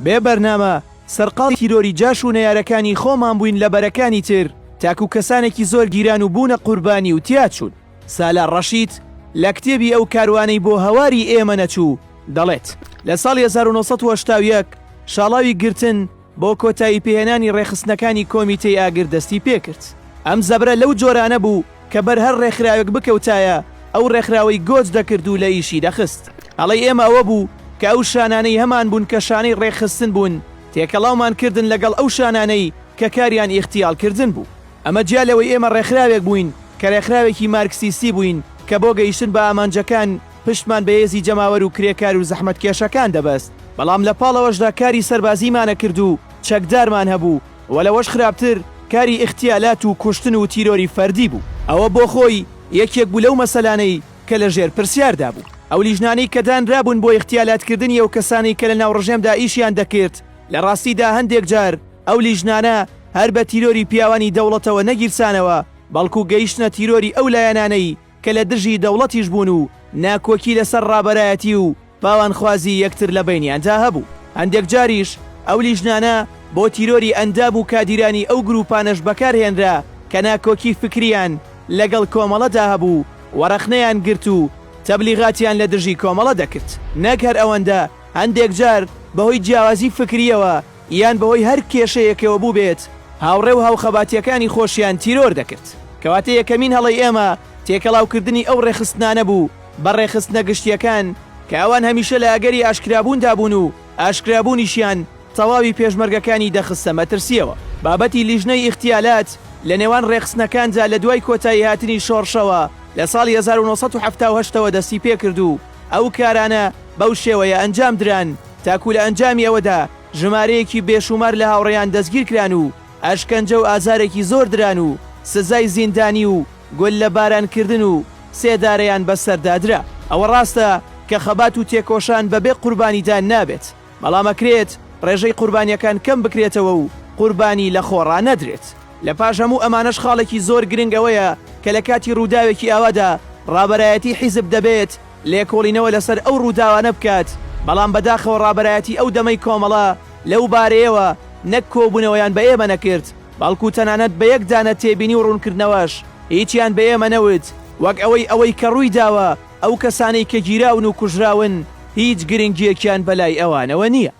بێ بەرنامە سەرقاڵی تیرۆری جاش و نەیارەکانی خۆمان بووین لە بەرەکانی تر تاکو کەسانێکی زۆر گیران و بوونە قوربانی و تیاچوون. سالار ڕەشید لە کتێبی ئەو کاروانەی بۆ هەواری ئێمە نەچوو دەڵێت لە ساڵی 1970 شاڵاوی گرتن بۆ کۆتایی پێهێنانی ڕێخستنەکانی کۆمیتەی ئاگر دەستی پێکرد. ئەم زەبرە لەو جۆرانە بوو کە بەر هەر ڕێکخراوێک بکەوتایە ئەو ڕێکخراوەی گۆچ دەکرد و لە ئیشی دەخست. ئەڵەی ئێمە ئەوە بوو کە ئەو شانانەی هەمان بوون کە شانەی ڕێکخستن بوون تێکەڵاومان کردن لەگەڵ ئەو شانانەی کە کاریان ئیختیالکردن بوو. ئەمە جیالەوەی ئێمە ڕێکخراوێک بووین کە ڕێکخراوێکی مارکسیستی بووین کە بۆ گەیشتن بە ئامانجەکان پشتمان بە هێزی جەماوەر و کرێکار و زەحمەتکێشەکان دەبەست. بەڵام لە پاڵەوەشدا کاری سەربازیمانە کرد و چەکدارمان هەبوو و لەوەش خراپتر کاری ئیختیالات و کوشتن و تیرۆری فەردی بوو. ئەوە بۆ خۆی یەکێک بوو لەو مەسەلانەی کە لە ژێر پرسیاردا بوو. ئەو لیژنانەی کە دانرابوون بۆ ئیختیالاتکردنی ئەو کەسانی کە لە ناو ڕژێمدا ئیشیان دەکرد لە ڕاستیدا هەندێک جار ئەو لیژنانە هەر بە تیرۆری پیاوانی دەوڵەتەوە نەگیرسانەوە بەڵکو گەیشتنە تیرۆری ئەو لایەنانەی کە لە دژی دەوڵەتیش بوون و ناکۆکی لەسەر ڕابەرایەتی و باوانخوازی یەکتر لە بینیاندا هەبوو. هەندێک جاریش ئەو لیژنانە بۆ تیرۆری ئەنداب و کادیرانی ئەو گروپانەش بەکارهێنرا کە ناکۆکی فکریان لەگەڵ کۆمەڵەدا هەبوو وەرەخنەیان گرت و تەبلیغاتیان لە دژی کۆمەڵە دەکرد. نەک هەر ئەوەندە هەندێک جار بەهۆی جیاوازی فکریەوە یان بەهۆی هەر کێشەیەکەوە بوو بێت هاوڕێ و هاوخەباتیەکانی خۆشیان تیرۆر دەکرد. کەواتە یەکەمین هەڵی ئێمە تێکەڵاوکردنی ئەو ڕێخستنانە بوو بە ڕێخستنە گشتیەکان کە ئەوان هەمیشە لە ئەگەری ئاشکرابووندا بوون و ئاشکرابوونیشیان تەواوی پێشمەرگەکانی دەخستە مەترسیەوە. بابەتی لیژنەی ئیختیالات لە نێوان ڕێخستنەکاندا لە دوای کۆتایی هاتنی شۆڕشەوە لە ساڵی 1970ەوە دەستی پێکرد و ئەو کارانە بەو شێوەیە ئەنجام دران تاکو لە ئەنجامی ئەوەدا ژمارەیەکی بێشومار لە هاوڕێیان دەستگیر کران و ئەشکەنجە و ئازارێکی زۆر دران و سزای زیندانی و گۆل لە بارانکردن و سێدارەیان بەسەردادرا. ئەوە ڕاستە کە خەبات و تێکۆشان بەبێ قوربانیدان نابێت، بەڵام ئەکرێت ڕێژەی قوربانیەکان کەم بکرێتەوە و قوربانی لە خۆڕا نەدرێت. لە پاش هەموو ئەمانەش خاڵێکی زۆر گرنگەوەیە کە لە کاتی ڕووداوێکی ئاوادا ڕابەرایەتی حیزب دەبێت لێکۆڵینەوە لەسەر ئەو ڕووداوانە بکات، بەڵام بەداخەوە ڕابەرایەتی ئەو دەمەی کۆمەڵە لەو بارەیەوە نەک کۆبوونەوەیان بە ئێمە نەکرد، بەڵکو تەنانەت بە یەک دانە تێبینی و ڕوونکردنەوەش هیچیان بە ئێمە نەوت وەک ئەوەی کە ڕووی داوە ئەو کەسانەی کە گیراون و کوژراون هیچ گرنگیەکیان بەلای ئەوانەوە نییە.